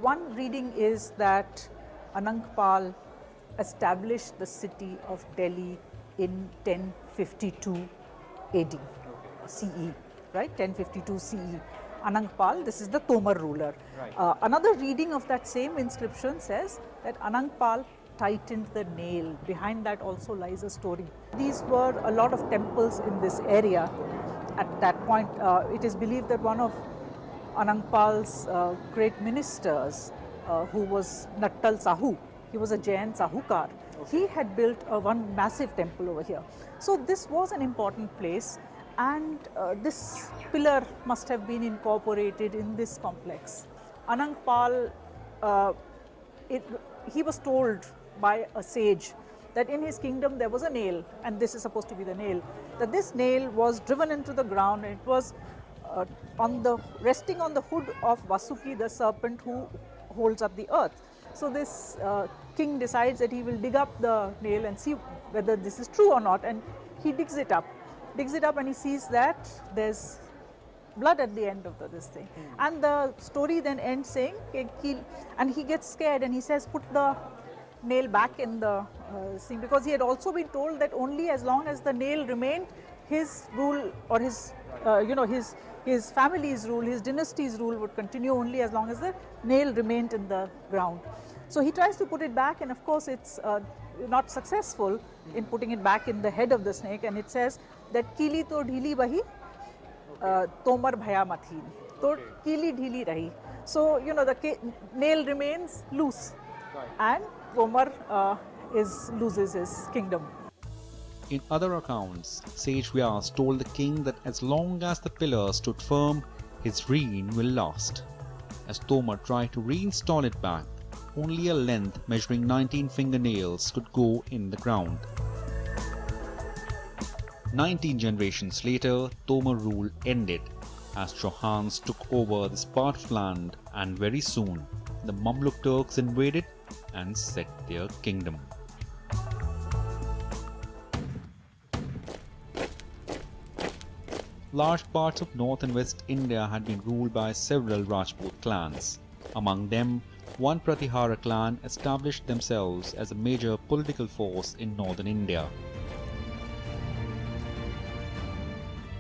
One reading is that Anangpal established the city of Delhi in 1052 AD, CE, right? 1052 CE. Anangpal, this is the Tomar ruler. Right. Another reading of that same inscription says that Anangpal tightened the nail. Behind that also lies a story. These were a lot of temples in this area at that point. It is believed that one of Anangpal's great ministers, who was Nattal Sahu, he was a Jain Sahukar. He had built one massive temple over here. So this was an important place, and this pillar must have been incorporated in this complex. Anangpal, he was told by a sage that in his kingdom there was a nail, and this is supposed to be the nail, that this nail was driven into the ground, and it was resting on the hood of Vasuki, the serpent who holds up the earth. So this king decides that he will dig up the nail and see whether this is true or not, and he digs it up, and he sees that there's blood at the end of this thing. And the story then ends saying, and he gets scared and he says, put the nail back in the thing, because he had also been told that only as long as the nail remained, his rule, or his his family's rule, his dynasty's rule would continue only as long as the nail remained in the ground. So he tries to put it back, and of course it's not successful in putting it back in the head of the snake, and it says that Kili to dhili bahi, Tomar bhaya mathin. So Kili dhili rahi. So the nail remains loose, and Tomar loses his kingdom. In other accounts, Sage Vyas told the king that as long as the pillar stood firm, his reign will last. As Tomar tried to reinstall it back, only a length measuring 19 fingernails could go in the ground. 19 generations later, Tomar rule ended as Chauhans took over this part of land, and very soon the Mamluk Turks invaded and set their kingdom. Large parts of North and West India had been ruled by several Rajput clans. Among them, one Pratihara clan established themselves as a major political force in northern India.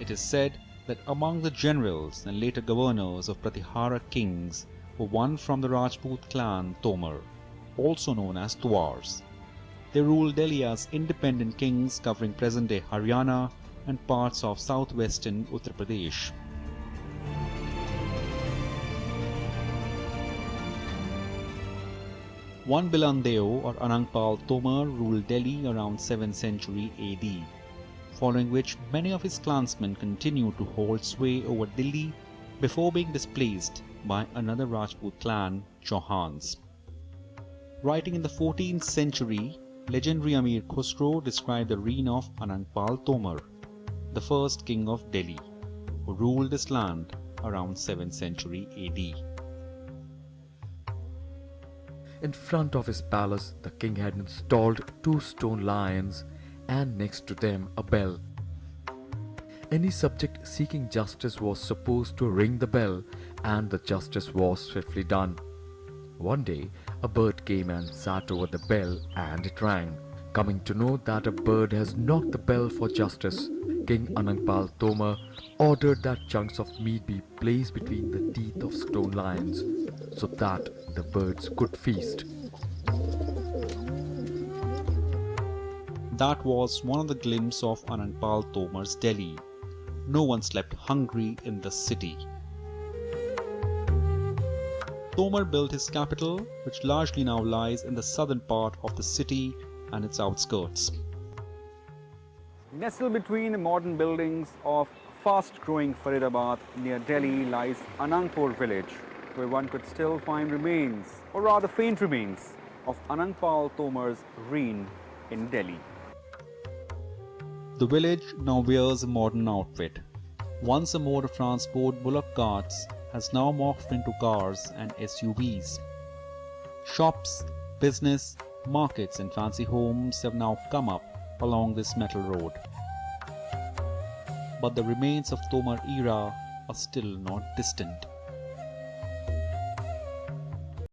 It is said that among the generals and later governors of Pratihara kings were one from the Rajput clan Tomar, also known as Tuars. They ruled Delhi as independent kings covering present-day Haryana and parts of southwestern Uttar Pradesh. One Bilandeo or Anangpal Tomar ruled Delhi around 7th century AD, following which many of his clansmen continued to hold sway over Delhi before being displaced by another Rajput clan, Chauhans. Writing in the 14th century, legendary Amir Khusro described the reign of Anangpal Tomar, the first king of Delhi, who ruled this land around 7th century AD. In front of his palace, the king had installed 2 stone lions and next to them a bell. Any subject seeking justice was supposed to ring the bell, and the justice was swiftly done. One day, a bird came and sat over the bell, and it rang. Coming to know that a bird has knocked the bell for justice, King Anangpal Tomar ordered that chunks of meat be placed between the teeth of stone lions so that the birds could feast. That was one of the glimpses of Anangpal Tomar's Delhi. No one slept hungry in the city. Tomar built his capital, which largely now lies in the southern part of the city and its outskirts. Nestled between the modern buildings of fast-growing Faridabad near Delhi lies Anangpur village, where one could still find remains, or rather faint remains, of Anangpal Tomar's reign in Delhi. The village now wears a modern outfit. Once a mode of transport, bullock carts has now morphed into cars and SUVs. Shops, business, markets and fancy homes have now come up along this metal road. But the remains of Tomar era are still not distant.